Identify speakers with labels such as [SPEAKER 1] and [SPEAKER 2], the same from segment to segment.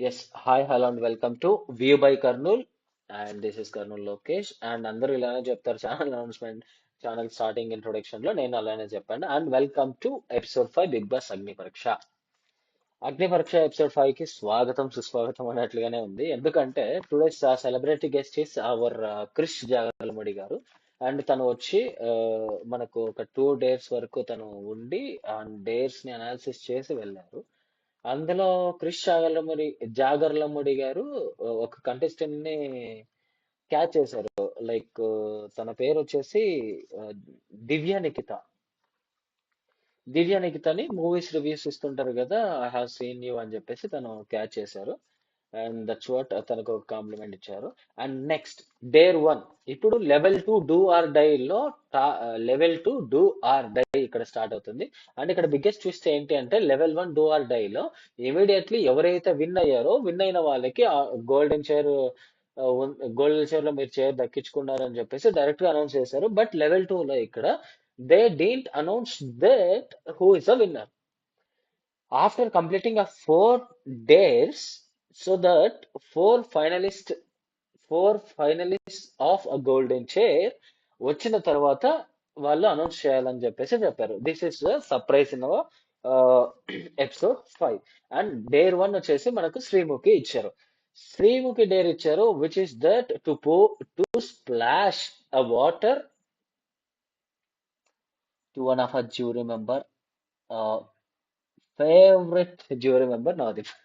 [SPEAKER 1] Yes, hi, hello, and welcome to View by Karnool. And this is Karnool Lokesh. And అందరూ ఇలానే చెప్తారు channel announcement channel starting introduction లో నేను అలానే చెప్పాను. And welcome to episode 5 Bigg Boss Agni Pariksha. అగ్ని పరీక్ష ఎపిసోడ్ 5 కి స్వాగతం సుస్వాగతం అన్నట్లుగానే ఉంది. ఎందుకంటే today's celebrity guest is our Krish Jagarlamudi garu. And తను వచ్చి మనకు ఒక 2 days వరకు తను ఉండి ఆ డేస్ ని అనాలిసిస్ చేసి వెళ్ళారు. అందులో క్రిష్ జాగర్లమూడి గారు ఒక కంటెస్టెంట్ ని క్యాచ్ చేశారు. లైక్ తన పేరు వచ్చేసి ఆ, దివ్య నిఖిత. దివ్య నిఖితని మూవీస్ రివ్యూస్ ఇస్తుంటారు కదా, ఐ హావ్ సీన్ యూ అని చెప్పేసి తను క్యాచ్ చేశారు. అండ్ దట్స్ వాట్ తనకు ఒక కాంప్లిమెంట్ ఇచ్చారు. And next dare 1. ఇప్పుడు లెవెల్ 2 డూ ఆర్ డై లో లెవెల్ 2 డూ ఆర్ డై ఇక్కడ స్టార్ట్ అవుతుంది. అండ్ ఇక్కడ బిగ్గెస్ట్ ట్విస్ట్ ఏంటి అంటే లెవెల్ 1 డూ ఆర్ డై లో ఇమీడియట్లీ ఎవరైతే విన్ అయ్యారో విన్ అయిన వాళ్ళకి గోల్డెన్ చైర్ గోల్డెన్ చైర్ లో మీరు చైర్ దక్కించుకున్నారని చెప్పేసి డైరెక్ట్ గా అనౌన్స్ చేశారు. బట్ లెవెల్ 2 లో ఇక్కడ they didn't announce that who is a winner after completing a 4 days, so that four finalists four finalists of a golden chair వచ్చిన తర్వాత వాళ్ళు అనౌన్స్ చేయాలని చెప్పేసి చెప్పారు. This is surprise in episode 5. And dare 1 వచ్చేసి మనకు శ్రీముఖి ఇచ్చారు. శ్రీముఖి డేర్ ఇచ్చారు which is that to splash a water to one of a jury member, favourite jury member Navdeep.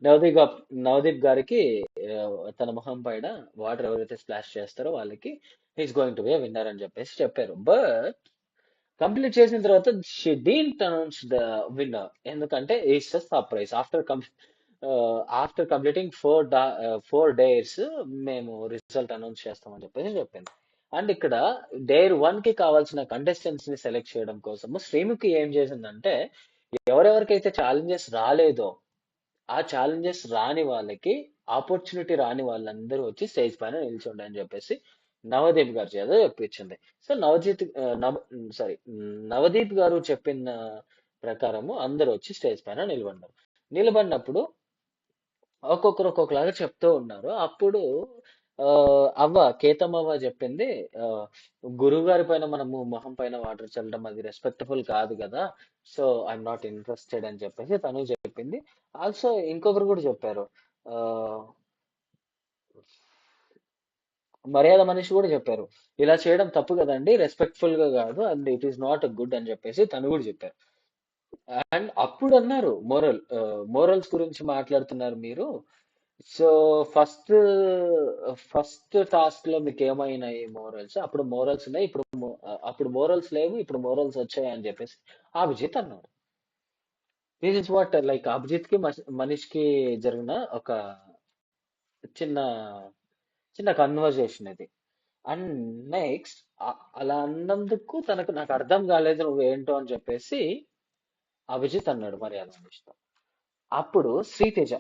[SPEAKER 1] Navdeep గా- నవదీప్ గారికి ఆ, తన మొహం పైన వాటర్ ఎవరైతే స్ప్లాష్ చేస్తారో వాళ్ళకి he's going to be winner అని చెప్పేసి చెప్పారు. బట్ కంప్లీట్ చేసిన తర్వాత she didn't announce the winner. ఎందుకంటే it's surprise after completing 4 days మేము రిజల్ట్ అనౌన్స్ చేస్తామని చెప్పేసి చెప్పింది. అండ్ ఇక్కడ డేర్ 1 కి కావాల్సిన కంటెస్టెంట్స్ ని సెలెక్ట్ చేయడం కోసము శ్రీముఖి ఏం చేసిందంటే ఎవరెవరికైతే ఛాలెంజెస్ రాలేదో ఆ ఛాలెంజెస్ రాని వాళ్ళకి ఆపర్చునిటీ రాని వాళ్ళందరూ వచ్చి స్టేజ్ పైన నిల్చోండి అని చెప్పేసి నవదీప్ గారి చేత చెప్పించింది. సో నవదీప్ గారు చెప్పిన ప్రకారము అందరూ వచ్చి స్టేజ్ పైన నిలబడినారు. నిలబడినప్పుడు ఒక్కొక్కరు ఒక్కొక్కలాగా చెప్తూ ఉన్నారు. అప్పుడు ఆ, కేతమ్మవ్వ చెప్పింది, ఆ, గురువు గారి పైన మనము మొహం పైన వాటర్ చల్లడం అది రెస్పెక్టబుల్ కాదు కదా, సో ఐఎమ్ నాట్ ఇంట్రెస్టెడ్ అని చెప్పేసి తను చెప్పింది. ఆల్సో ఇంకొకరు కూడా చెప్పారు, ఆ, మర్యాద మనిషి కూడా చెప్పారు, ఇలా చేయడం తప్పు కదండి, రెస్పెక్ట్ఫుల్ గా కాదు, and it is not good అని చెప్పేసి తను కూడా చెప్పారు. అండ్ అప్పుడు అన్నారు మోరల్స్ గురించి మాట్లాడుతున్నారు మీరు. సో ఫస్ట్ ఫస్ట్ టాస్క్ లో మీకు ఏమైనాయి మోరల్స్, అప్పుడు మోరల్స్ ఉన్నాయి, అప్పుడు మోరల్స్ లేవు, ఇప్పుడు మోరల్స్ వచ్చాయి అని చెప్పేసి అభిజిత్ అన్నాడు. This is what like Abhijit కి మనీష్కి జరిగిన ఒక చిన్న చిన్న కన్వర్జేషన్ ఇది. అండ్ నెక్స్ట్ అలా అన్నందుకు నాకు అర్థం కాలేదు నువ్వు ఏంటో అని చెప్పేసి అభిజిత్ అన్నాడు మర్యాద మనిషితో. అప్పుడు శ్రీతేజ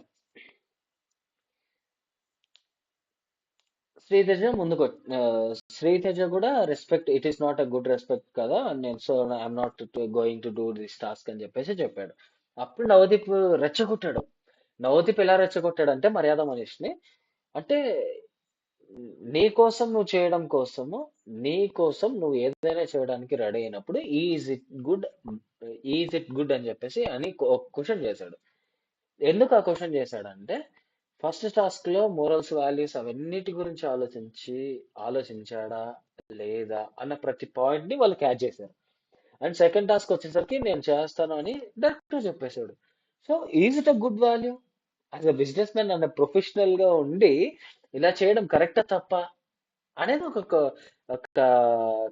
[SPEAKER 1] ముందుకు శ్రీతేజ కూడా respect, it is not a good respect కదా, నేను so I'm not going to do this task అని చెప్పేసి చెప్పాడు. అప్పుడు నవదీప్ రెచ్చగొట్టాడు. నవదీప్ ఎలా రెచ్చగొట్టాడు అంటే మర్యాద మనిషిని, అంటే నీ కోసం నువ్వు చేయడం కోసము, నీ కోసం నువ్వు ఏదైనా చేయడానికి రెడీ అయినప్పుడు గుడ్ ఈజ్ ఇట్ గుడ్ అని చెప్పేసి అని క్వశ్చన్ చేశాడు. ఎందుకు ఆ క్వశ్చన్ చేశాడంటే ఫస్ట్ టాస్క్ లో మోరల్స్ వాల్యూస్ అవన్నిటి గురించి ఆలోచించాడా లేదా అన్న ప్రతి పాయింట్ ని వాళ్ళు క్యాచ్ చేశారు. అండ్ సెకండ్ టాస్క్ వచ్చేసరికి నేను చేస్తాను అని డైరెక్ట్ చెప్పేశాడు. So is it a good value as a business man and professional గా ఉండి ఇలా చేయడం కరెక్టా తప్ప అనేది ఒక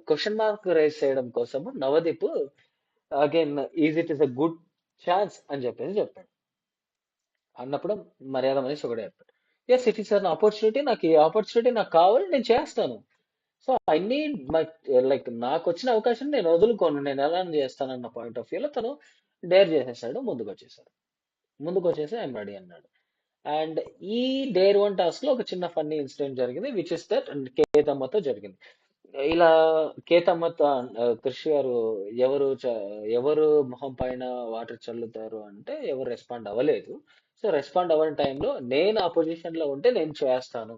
[SPEAKER 1] క్వశ్చన్ మార్క్ రైజ్ చేయడం కోసము Navdeep again is a good chance అని చెప్పేసి చెప్పాడు. అన్నప్పుడు మర్యాద మనిషి ఒకటే చెప్పాడు, yes it is an opportunity, నాకు ఈ ఆపర్చునిటీ నాకు కావాలి, నేను చేస్తాను. So I need my, like నాకు వచ్చిన అవకాశం నేను వదులుకోను, నేను ఎలా చేస్తానన్న పాయింట్ ఆఫ్ వ్యూలో తను డేర్ చేసేసాడు, ముందుకు వచ్చేసి ఐఎమ్ రెడీ అన్నాడు. అండ్ ఈ డేర్ 1 టాస్క్ లో ఒక చిన్న ఫన్నీ ఇన్సిడెంట్ జరిగింది విచ్ ఇస్ దట్ కేతమ్మతో జరిగింది. ఇలా కేతమ్మతో కృషి గారు ఎవరు ఎవరు మొహం పైన వాటర్ చల్లుతారు అంటే ఎవరు రెస్పాండ్ అవ్వలేదు. సో రెస్పాండ్ అవ్వని టైంలో నేను ఆ పొజిషన్ లో ఉంటే నేను చేస్తాను,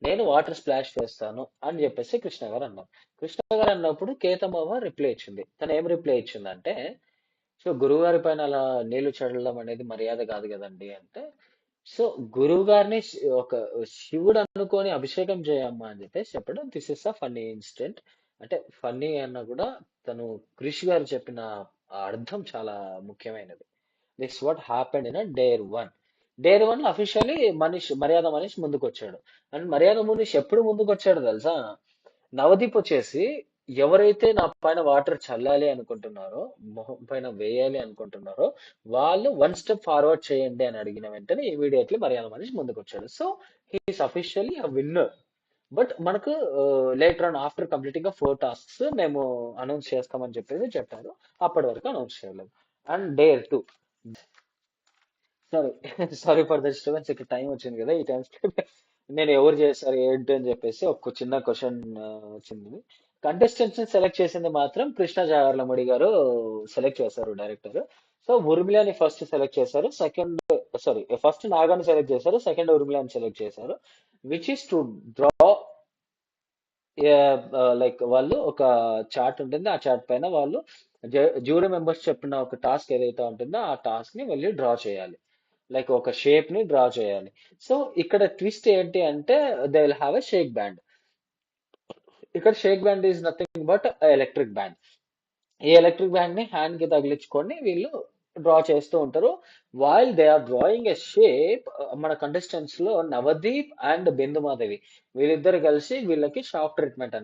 [SPEAKER 1] నేను వాటర్ స్ప్లాష్ చేస్తాను అని చెప్పేసి కృష్ణ గారు అన్నారు. కృష్ణ గారు అన్నప్పుడు కేతమ్మ రిప్లై ఇచ్చింది. తను ఏం రిప్లై ఇచ్చిందంటే, సో గురువుగారి పైన అలా నీళ్లు చల్లడం అనేది మర్యాద కాదు కదండి అంటే, సో గురువు గారిని ఒక శివుడు అనుకొని అభిషేకం చేయమ్మా అని చెప్పేసి చెప్పడం. This is a funny incident. అంటే ఫన్నీ అన్న కూడా తను క్రిష్ గారు చెప్పిన ఆ అర్థం చాలా ముఖ్యమైనది. This what happened in dare one. Dare one officially మర్యాద మనీష్ ముందుకు వచ్చాడు. అండ్ మర్యాద మనీష్ ఎప్పుడు ముందుకు వచ్చాడు తెలుసా? నవదీప్ వచ్చేసి ఎవరైతే నా పైన వాటర్ చల్లాలి అనుకుంటున్నారో, మొహం పైన వేయాలి అనుకుంటున్నారో, వాళ్ళు వన్ స్టెప్ ఫార్వర్డ్ చేయండి అని అడిగిన వెంటనే ఇమీడియట్లీ మర్యాద మనిషి ముందుకు వచ్చాడు. So he's officially a winner. But మనకు later on after completing 4 tasks మేము అనౌన్స్ చేస్తామని చెప్పేసి చెప్పారు. అప్పటి వరకు అనౌన్స్ చేయలేదు. And dare 2, sorry sorry for the disturbance. ఇక్కడ టైం వచ్చింది కదా, ఈ టైం నేను ఎవరు చేశారు ఏంటి అని చెప్పేసి ఒక చిన్న క్వశ్చన్ వచ్చింది. కంటెస్టెంట్స్ ని సెలెక్ట్ చేసింది మాత్రం కృష్ణ జాగర్లమూడి గారు సెలెక్ట్ చేశారు, డైరెక్టర్. సో ఉర్మిళని ఫస్ట్ సెలెక్ట్ చేశారు, సెకండ్ సారీ ఫస్ట్ నాగాని సెలెక్ట్ చేశారు, సెకండ్ ఉర్మిళని సెలెక్ట్ చేశారు. Which is to draw, like వాళ్ళు ఒక చార్ట్ ఉంటుంది, ఆ చార్ట్ పైన వాళ్ళు జ్యూరీ మెంబర్స్ చెప్పిన ఒక టాస్క్ ఏదైతే ఉంటుందో ఆ టాస్క్ ని వెళ్ళి డ్రా చేయాలి, లైక్ ఒక షేప్ ని డ్రా చేయాలి. సో ఇక్కడ ట్విస్ట్ ఏంటి అంటే they will have a shake band. ఇక్కడ shake band is nothing but electric band. ఈ ఎలక్ట్రిక్ బ్యాండ్ ని హ్యాండ్ కి తగిలించుకొని వీళ్ళు డ్రా చేస్తూ ఉంటారు. While they are drawing a shape, మన కంటెస్టెంట్స్ లో నవదీప్ అండ్ బిందుమాధవి వీళ్ళిద్దరు కలిసి వీళ్ళకి షాక్ ట్రీట్మెంట్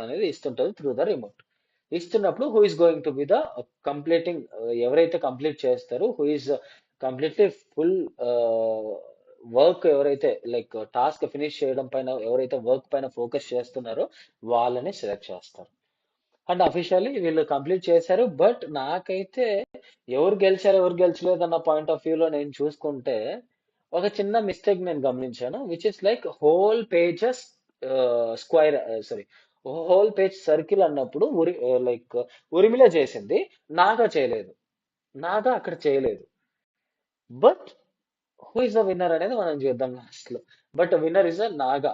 [SPEAKER 1] అనేది ఇస్తుంటారు త్రూ ద రిమోట్. ఇస్తున్నప్పుడు who is going to be the completing, ఎవరైతే కంప్లీట్ చేస్తారో, who is completely full work, ఎవరైతే లైక్ టాస్క్ ఫినిష్ చేయడం పైన ఎవరైతే వర్క్ పైన ఫోకస్ చేస్తున్నారో వాళ్ళని సెలెక్ట్ చేస్తారు. అండ్ అఫీషియల్లీ వీళ్ళు కంప్లీట్ చేశారు. బట్ నాకైతే ఎవరు గెలిచారు ఎవరు గెలిచలేదు అన్న పాయింట్ ఆఫ్ వ్యూ లో నేను చూసుకుంటే ఒక చిన్న మిస్టేక్ నేను గమనించాను. Which is like whole pages square, sorry, whole page circle అన్నప్పుడు లైక్ ఉరిమిలా చేసింది, నాగా చేయలేదు. నాగా అక్కడ చేయలేదు. But who is the winner అనేది మనం చూద్దాం లాస్ట్ లో. But winner is a Naga.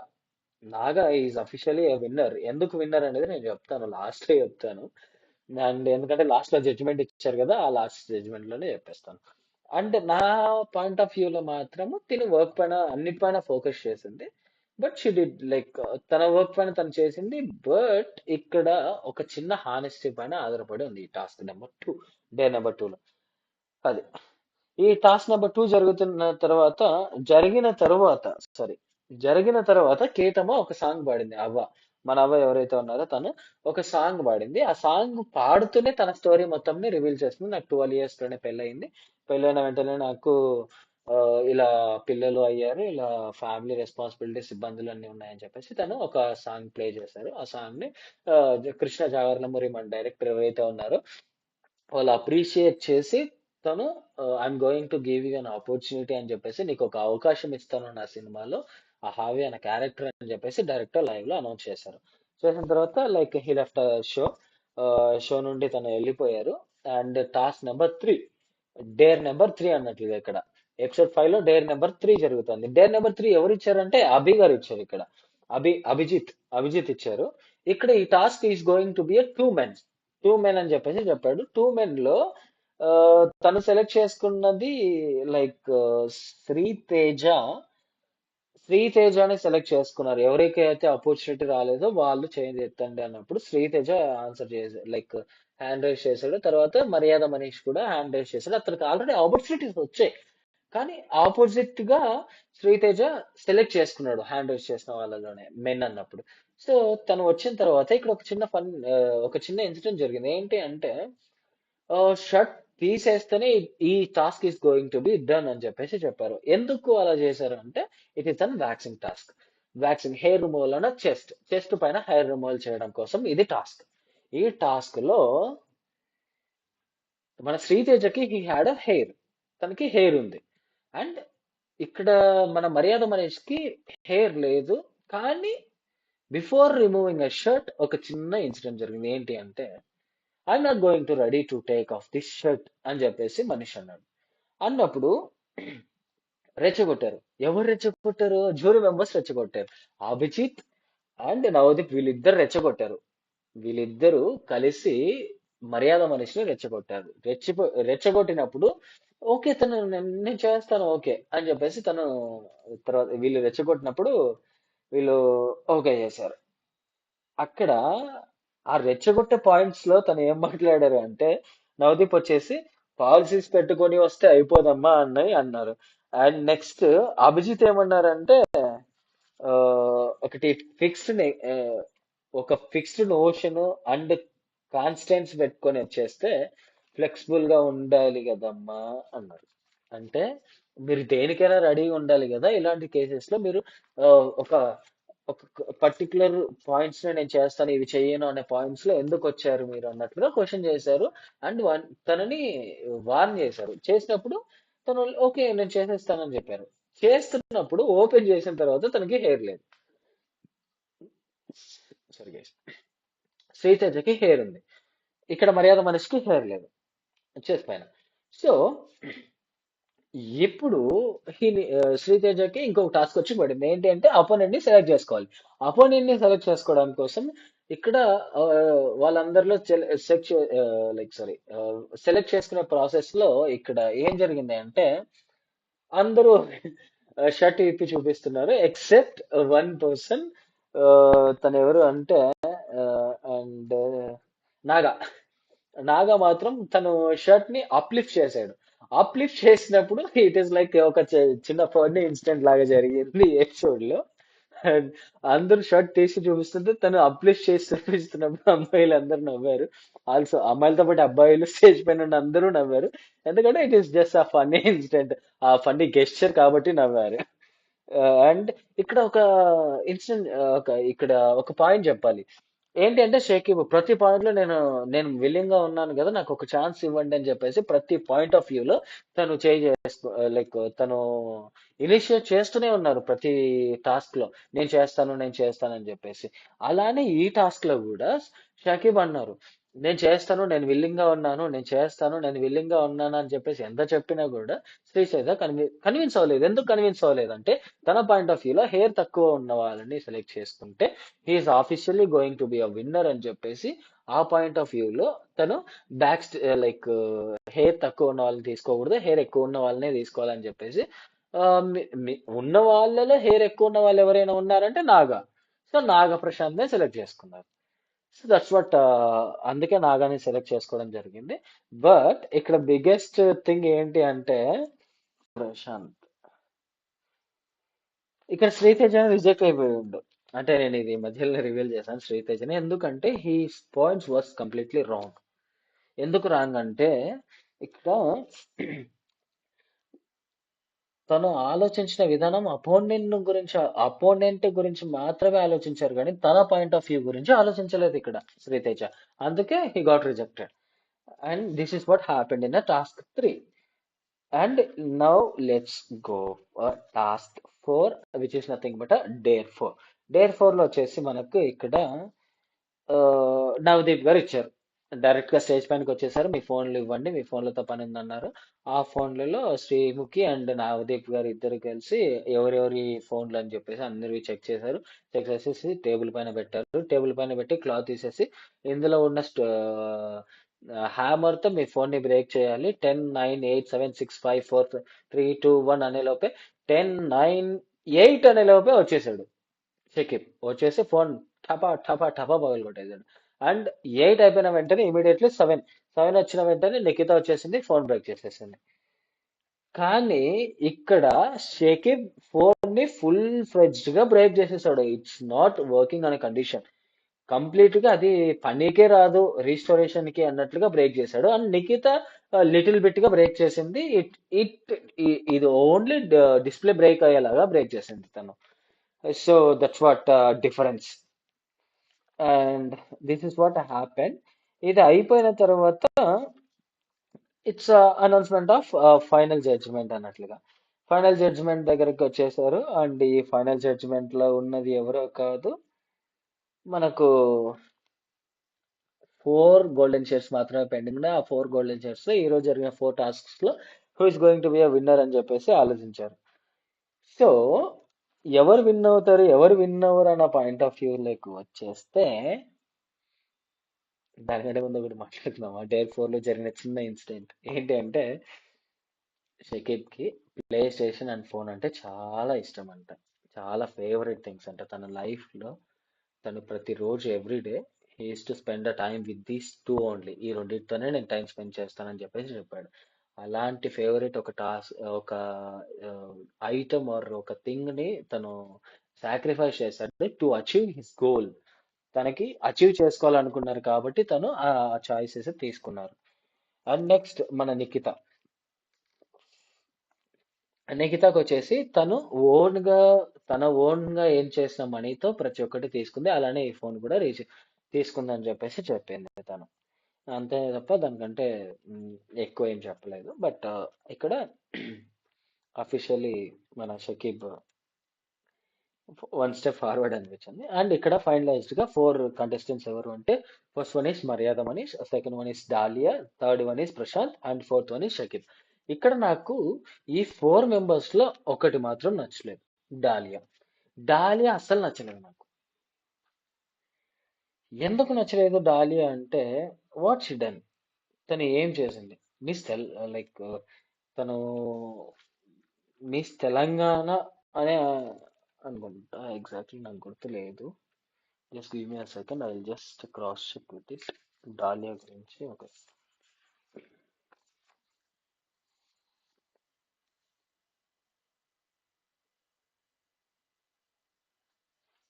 [SPEAKER 1] Naga is officially winner. ఎందుకు విన్నర్ అనేది నేను చెప్తాను, లాస్ట్ లో చెప్తాను. అండ్ ఎందుకంటే లాస్ట్ లో జడ్జిమెంట్ ఇచ్చారు కదా, ఆ లాస్ట్ జడ్జిమెంట్ లోనే చెప్పేస్తాను. అండ్ నా పాయింట్ ఆఫ్ వ్యూ లో మాత్రము తిని వర్క్ పైన అన్నిటిపైన ఫోకస్ చేసింది. బట్ షీ డిడ్ లైక్ తన వర్క్ పైన తను చేసింది. బట్ ఇక్కడ ఒక చిన్న హానెస్టీ పైన ఆధారపడి ఉంది ఈ టాస్క్ నెంబర్ 2, డే నెంబర్ 2 లో. అది ఈ టాస్క్ నెంబర్ 2 జరిగిన తర్వాత సారీ జరిగిన తర్వాత కేతమ్మ ఒక సాంగ్ పాడింది. అవ్వ, మన అవ్వ ఎవరైతే ఉన్నారో తను ఒక సాంగ్ పాడింది. ఆ సాంగ్ పాడుతూనే తన స్టోరీ మొత్తం రివీల్ చేస్తుంది. నాకు 12 years లోనే పెళ్ళయింది. పెళ్ళైన వెంటనే నాకు ఆ, ఇలా పిల్లలు అయ్యారు, ఇలా ఫ్యామిలీ రెస్పాన్సిబిలిటీస్ ఇబ్బందులు అన్ని ఉన్నాయని చెప్పేసి తను ఒక సాంగ్ ప్లే చేశారు. ఆ సాంగ్ ని కృష్ణ జాగర్లమూరి మన డైరెక్టర్ ఎవరైతే ఉన్నారో వాళ్ళు అప్రిషియేట్ చేసి తను I'm going to give you an opportunity అని చెప్పేసి, నీకు ఒక అవకాశం ఇస్తాను నా సినిమాలో, ఆ హావి అనే క్యారెక్టర్ అని చెప్పేసి డైరెక్టర్ లైవ్ లో అనౌన్స్ చేశారు. చేసిన తర్వాత like he left show. Show నుండి తను వెళ్ళిపోయారు. అండ్ టాస్క్ నెంబర్ 3 అన్నట్లు ఇక్కడ ఎపిసోడ్ 5 లో డేర్ నెంబర్ 3 జరుగుతుంది. డేర్ నెంబర్ 3 ఎవరు ఇచ్చారంటే అభి గారు ఇచ్చారు ఇక్కడ. అభిజిత్ ఇచ్చారు. ఇక్కడ ఈ task is going to B a 2 men. 2 men అని చెప్పేసి చెప్పాడు. 2 men లో ఆ, తను సెలెక్ట్ చేసుకున్నది లైక్ శ్రీతేజ. శ్రీతేజని సెలెక్ట్ చేసుకున్నారు. ఎవరికైతే ఆపర్చునిటీ రాలేదో వాళ్ళు చేంజ్ ఎత్తండి అన్నప్పుడు శ్రీతేజ ఆన్సర్ చేశాడు, లైక్ హ్యాండ్ రైజ్ చేశాడు. తర్వాత మర్యాద మనీష్ కూడా హ్యాండ్ రైజ్ చేశాడు. అతనికి ఆల్రెడీ ఆపర్చునిటీస్ వచ్చాయి, కానీ ఆపోజిట్ గా శ్రీతేజ సెలెక్ట్ చేసుకున్నాడు హ్యాండ్ రైజ్ చేసిన వాళ్ళలోనే మెన్ అన్నప్పుడు. సో తను వచ్చిన తర్వాత ఇక్కడ ఒక చిన్న ఇన్సిడెంట్ జరిగింది. ఏంటి అంటే షర్ట్ తీసేస్తేనే ఈ task is going to be done అని చెప్పేసి చెప్పారు. ఎందుకు అలా చేశారు అంటే it is an waxing task. Waxing hair removal అన్న చెస్ట్ పైన హెయిర్ రిమూవల్ చేయడం కోసం ఇది టాస్క్. ఈ టాస్క్ లో మన శ్రీతేజకి హీ హ్యాడ్ అ హెయిర్, తనకి హెయిర్ ఉంది. అండ్ ఇక్కడ మన మర్యాద మనీష్కి హెయిర్ లేదు, కానీ బిఫోర్ రిమూవింగ్ అ షర్ట్ ఒక చిన్న ఇన్సిడెంట్ జరిగింది. ఏంటి అంటే, I'm not going to ready to take off this shirt అని చెప్పేసి మనిషి అన్నాడు. అన్నప్పుడు రెచ్చగొట్టారు. ఎవరు రెచ్చగొట్టారు? జ్యూరీ మెంబర్స్ రెచ్చగొట్టారు. అభిజిత్ అండ్ నవదీప్ వీళ్ళిద్దరు రెచ్చగొట్టారు. వీళ్ళిద్దరూ కలిసి మర్యాద మనిషిని రెచ్చగొట్టారు. రెచ్చగొట్టినప్పుడు ఓకే తను నేను చేస్తాను ఓకే అని చెప్పేసి తను తర్వాత వీళ్ళు రెచ్చగొట్టినప్పుడు వీళ్ళు ఓకే చేశారు. అక్కడ ఆ రెచ్చగొట్టే పాయింట్స్ లో తను ఏం మాట్లాడారు అంటే, నవదీప్ వచ్చేసి పాలసీస్ పెట్టుకొని వస్తే అయిపోదమ్మా అన్నని అన్నారు. అండ్ నెక్స్ట్ అభిజిత్ ఏమన్నారంటే, ఆ, ఒకటి ఫిక్స్డ్ ఒక ఫిక్స్డ్ నోషన్ అండ్ కాన్స్టెంట్స్ పెట్టుకొని వచ్చేస్తే ఫ్లెక్సిబుల్ గా ఉండాలి కదమ్మా అన్నారు. అంటే మీరు దేనికైనా రెడీ ఉండాలి కదా, ఇలాంటి కేసెస్ లో మీరు ఆ, ఒక ఒక పర్టికులర్ పాయింట్స్ ని నేను చేస్తాను ఇవి చెయ్యను అనే పాయింట్స్ లో ఎందుకు వచ్చారు మీరు అన్నట్లుగా క్వశ్చన్ చేశారు. అండ్ తనని వార్న్ చేశారు. చేసినప్పుడు తను ఓకే నేను చేసేస్తానని చెప్పారు. చేస్తున్నప్పుడు ఓపెన్ చేసిన తర్వాత తనకి హెయిర్ లేదు. సారీ గైస్, శ్రీతేజకి హెయిర్ ఉంది, ఇక్కడ మర్యాద మనిషికి హెయిర్ లేదు చెస్ట్ పైన. సో ఇప్పుడు శ్రీతేజకి ఇంకొక టాస్క్ వచ్చి పడింది. ఏంటి అంటే అపోనెంట్ ని సెలెక్ట్ చేసుకోవాలి. అపోనెంట్ ని సెలెక్ట్ చేసుకోవడం కోసం ఇక్కడ ఆ, వాళ్ళందరిలో సెలెక్ట్ చేసుకునే ప్రాసెస్ లో ఇక్కడ ఏం జరిగింది అంటే, అందరూ షర్ట్ ఇప్పి చూపిస్తున్నారు ఎక్సెప్ట్ వన్ పర్సన్. తను ఎవరు అంటే అండ్ నాగా. నాగా మాత్రం తను షర్ట్ ని అప్లిఫ్ట్ చేశాడు. అప్లిఫ్ట్ చేసినప్పుడు ఇట్ ఈస్ లైక్ ఒక చిన్న ఫన్నీ ఇన్సిడెంట్ లాగా జరిగింది ఎపిసోడ్ లో. And అందరూ షర్ట్ తీసి చూపిస్తుంటే తను అప్లిఫ్ట్ చేసి చూపిస్తున్నప్పుడు అమ్మాయిలు అందరూ నవ్వారు. ఆల్సో అమ్మాయిలతో పాటు అబ్బాయిలు స్టేజ్ పైన ఉన్న అందరూ నవ్వారు. ఎందుకంటే ఇట్ ఈస్ జస్ట్ ఆ ఫన్నీ ఇన్సిడెంట్, ఆ ఫన్నీ గెస్చర్ కాబట్టి నవ్వారు. అండ్ ఇక్కడ ఒక ఇన్సిడెంట్, ఇక్కడ ఒక పాయింట్ చెప్పాలి. ఏంటి అంటే షేకిబ్ ప్రతి పాయింట్ లో నేను నేను విల్లింగ్ గా ఉన్నాను కదా, నాకు ఒక ఛాన్స్ ఇవ్వండి అని చెప్పేసి ప్రతి పాయింట్ ఆఫ్ వ్యూ లో తను తను ఇనిషియేట్ చేస్తూనే ఉన్నారు ప్రతి టాస్క్ లో. నేను చేస్తాను అని చెప్పేసి. అలానే ఈ టాస్క్ లో కూడా షకీబ్ అన్నారు, నేను చేస్తాను, నేను విల్లింగ్ గా ఉన్నాను, నేను చేస్తాను, నేను విల్లింగ్ గా ఉన్నాను అని చెప్పేసి ఎంత చెప్పినా కూడా శ్రీశైల కన్విన్స్ అవ్వలేదు. ఎందుకు కన్విన్స్ అవ్వలేదు అంటే, తన పాయింట్ ఆఫ్ వ్యూ లో హెయిర్ తక్కువ ఉన్న వాళ్ళని సెలెక్ట్ చేసుకుంటే he is officially going to be a winner అని చెప్పేసి ఆ పాయింట్ ఆఫ్ వ్యూ లో తను బ్యాక్ లైక్ హెయిర్ తక్కువ ఉన్న వాళ్ళని తీసుకోకూడదు, హెయిర్ ఎక్కువ ఉన్న వాళ్ళనే తీసుకోవాలని చెప్పేసి ఉన్న వాళ్ళలో హెయిర్ ఎక్కువ ఉన్న వాళ్ళు ఎవరైనా ఉన్నారంటే నాగా. సో నాగా ప్రశాంత్ నే సెలెక్ట్ చేసుకున్నారు. సో దట్స్ వాట్, అందుకే నాగాని సెలెక్ట్ చేసుకోవడం జరిగింది. బట్ ఇక్కడ బిగ్గెస్ట్ థింగ్ ఏంటి అంటే, ప్రశాంత్ ఇక్కడ శ్రీతేజ రిజెక్ట్ అయిపోయిండు. అంటే నేను ఇది మధ్యలో రివీల్ చేశాను శ్రీతేజని, ఎందుకంటే he points was completely wrong. ఎందుకు రాంగ్ అంటే, ఇక్కడ తను ఆలోచించిన విధానం అపోనెంట్ గురించి మాత్రమే ఆలోచించారు, కానీ తన పాయింట్ ఆఫ్ వ్యూ గురించి ఆలోచించలేదు ఇక్కడ శ్రీతేజ. అందుకే he got rejected. And this is what happened in task 3. And now let's go task 4, which is nothing but dare 4. Dare 4 లో వచ్చేసి మనకు ఇక్కడ ఆ, నవదీప్ గారు ఇచ్చారు. డైరెక్ట్ గా స్టేజ్ పైనకి వచ్చేసారు, మీ ఫోన్లు ఇవ్వండి, మీ ఫోన్లతో పని ఉందన్నారు. ఆ ఫోన్లలో శ్రీముఖి అండ్ నవదీప్ గారు ఇద్దరు కలిసి ఎవరెవరి ఫోన్లు అని చెప్పేసి అందరివి చెక్ చేశారు. చెక్ చేసేసి టేబుల్ పైన పెట్టారు. టేబుల్ పైన పెట్టి క్లాత్ తీసేసి ఇందులో ఉన్న హ్యామర్ తో మీ ఫోన్ ని బ్రేక్ చేయాలి. 10 9 8 7 6 5 4 3 2 1 అనే లోపే 10 9 8 అనే లోపే వచ్చేసాడు షకీబ్. వచ్చేసి ఫోన్ టపా టపా టపా పగలు కొట్టేశాడు. అండ్ 8 అయిపోయిన వెంటనే ఇమీడియట్లీ 7 వచ్చిన వెంటనే నిఖిత వచ్చేసింది, ఫోన్ బ్రేక్ చేసేసింది. కానీ ఇక్కడ షకీబ్ ఫోన్ ని ఫుల్ ఫ్లెడ్జ్డ్ గా బ్రేక్ చేసేసాడు. ఇట్స్ నాట్ వర్కింగ్ అనే కండిషన్. కంప్లీట్ గా అది పనికే రాదు రీస్టోరేషన్ కి అన్నట్లుగా బ్రేక్ చేశాడు. అండ్ నిఖిత లిటిల్ బిట్ గా బ్రేక్ చేసింది. ఇట్ ఇది ఓన్లీ డిస్ప్లే బ్రేక్ అయ్యేలాగా బ్రేక్ చేసింది తను. So that's what difference. And this is what happen. ఇది అయిపోయిన తర్వాత it's announcement of final judgement అన్నట్లుగా. ఫైనల్ జడ్జిమెంట్ దగ్గరికి వచ్చేసారు. అండ్ ఈ ఫైనల్ జడ్జిమెంట్ లో ఉన్నది ఎవరో కాదు, మనకు 4 గోల్డెన్ షేర్స్ మాత్రమే పెండింగ్ ఉన్నాయి. ఆ 4 గోల్డెన్ షేర్స్ లో ఈ రోజు జరిగిన 4 టాస్క్స్ లో who is going to be a winner అని చెప్పేసి ఆలోచించారు. సో ఎవరు విన్ అవ్వరు అన్న పాయింట్ ఆఫ్ వ్యూ లైక్ వచ్చేస్తే, దానికంటే ముందు ఒకటి మాట్లాడుతున్నాం. డేర్ 4 లో జరిగిన చిన్న ఇన్సిడెంట్ ఏంటి అంటే, షకీబ్ కి ప్లే స్టేషన్ అండ్ ఫోన్ అంటే చాలా ఇష్టం అంట. చాలా ఫేవరెట్ థింగ్స్ అంట తన లైఫ్ లో. తను ప్రతిరోజు everyday he's to spend a time with these two only. ఈ రెండింటితోనే నేను టైం స్పెండ్ చేస్తానని చెప్పేసి చెప్పాడు. అలాంటి ఫేవరెట్ ఒక టాస్క్, ఒక ఐటమ్ ఆర్ ఒక థింగ్ ని తను సాక్రిఫైస్ చేశాడు టు అచీవ్ హిస్ గోల్. తనకి అచీవ్ చేసుకోవాలనుకున్నారు కాబట్టి తను ఆ చాయిసెస్ తీసుకున్నారు. అండ్ నెక్స్ట్ మన నిఖిత. నిఖితకు వచ్చేసి తను ఓన్ గా తన ఓన్ గా ఏం చేసిన మనీతో ప్రతి ఒక్కటి తీసుకుంది. అలానే ఈ ఫోన్ కూడా తీసుకుందని చెప్పేసి చెప్పింది తను. అంతే తప్ప దానికంటే మ్, ఎక్కువ ఏం చెప్పలేదు. బట్ ఇక్కడ అఫీషియలీ మన షకీబ్ వన్ స్టెప్ ఫార్వర్డ్ అనిపించింది. అండ్ ఇక్కడ ఫైనలైజ్డ్ గా 4 కంటెస్టెంట్స్ ఎవరు అంటే, first one is Maryada Manish, second one is Dalia, third one is Prashant, and fourth one is Shakib. ఇక్కడ నాకు ఈ 4 మెంబర్స్ లో ఒకటి మాత్రం నచ్చలేదు. డాలియా. డాలియా అస్సలు నచ్చలేదు నాకు. ఎందుకు నచ్చలేదు డాలియా అంటే, వాట్ షీ డన్, తను ఏం చేసింది? మిస్ తెల్ లైక్ తను మిస్ తెలంగాణ అనే అనుకుంటా. ఎగ్జాక్ట్లీ నాకు గుర్తు లేదు. Just give me a second, I will just cross check with this. Dalia గురించి ఒక,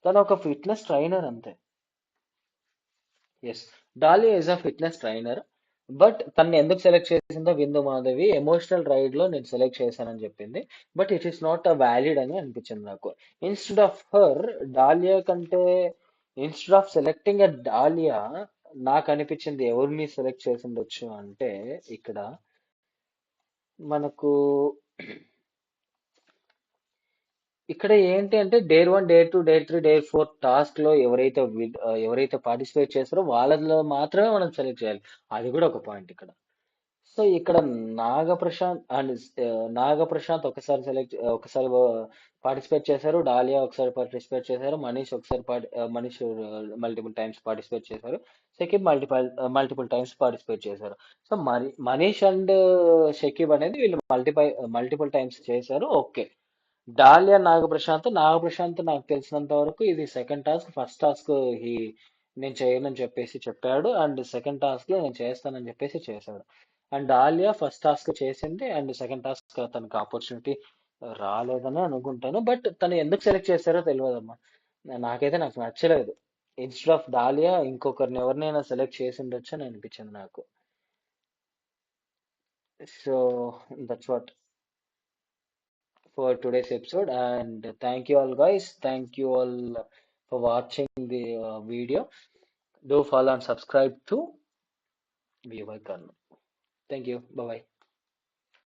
[SPEAKER 1] తను ఒక ఫిట్నెస్ ట్రైనర్ అంతే. Yes, Dalia is a fitness trainer. But తన్ని ఎందుకు సెలెక్ట్ చేసిందో విందు మాధవి ఎమోషనల్ రైడ్ లో నేను సెలెక్ట్ చేశానని చెప్పింది. But it is not a valid అని అనిపించింది నాకు. ఇన్స్టెడ్ ఆఫ్ హర్, డాలియా కంటే, instead of selecting a dahlia, నాకు అనిపించింది ఎవరిని సెలెక్ట్ చేసి ఉండొచ్చు అంటే, ఇక్కడ మనకు ఇక్కడ ఏంటి అంటే, dare 1, dare 2, dare 3, dare 4 task లో ఎవరైతే పార్టిసిపేట్ చేస్తారో వాళ్ళలో మాత్రమే మనం సెలెక్ట్ చేయాలి. అది కూడా ఒక పాయింట్ ఇక్కడ. సో ఇక్కడ నాగప్రశాంత్ అండ్ నాగప్రశాంత్ ఒకసారి పార్టిసిపేట్ చేశారు. డాలియా ఒకసారి పార్టిసిపేట్ చేశారు. మనీష్ మల్టిపుల్ టైమ్స్ పార్టిసిపేట్ చేశారు. షకీబ్ మల్టిపుల్ టైమ్స్ పార్టిసిపేట్ చేశారు. సో మనీష్ అండ్ షకీబ్ అనేది వీళ్ళు మల్టిపుల్ టైమ్స్ చేశారు. ఓకే. డాలియా నాగప్రశాంత్ నాకు తెలిసినంత వరకు ఇది సెకండ్ టాస్క్. ఫస్ట్ టాస్క్ ఈ నేను చేయనని చెప్పేసి చెప్పాడు. అండ్ సెకండ్ టాస్క్ లో నేను చేస్తానని చెప్పేసి చేశాడు. అండ్ డాలియా ఫస్ట్ టాస్క్ చేసింది. అండ్ సెకండ్ టాస్క్ తనకు ఆపర్చునిటీ రాలేదని అనుకుంటాను. బట్ తను ఎందుకు సెలెక్ట్ చేశారో తెలియదమ్మా. నాకు నచ్చలేదు. ఇన్స్టెడ్ ఆఫ్ డాలియా ఇంకొకరిని ఎవరినైనా సెలెక్ట్ చేసి ఉండొచ్చు అని అనిపించింది నాకు. So that's what for today's episode. And thank you all, guys. Thank you all for watching the video. Do follow and subscribe to VY Karnu. Thank you. Bye bye.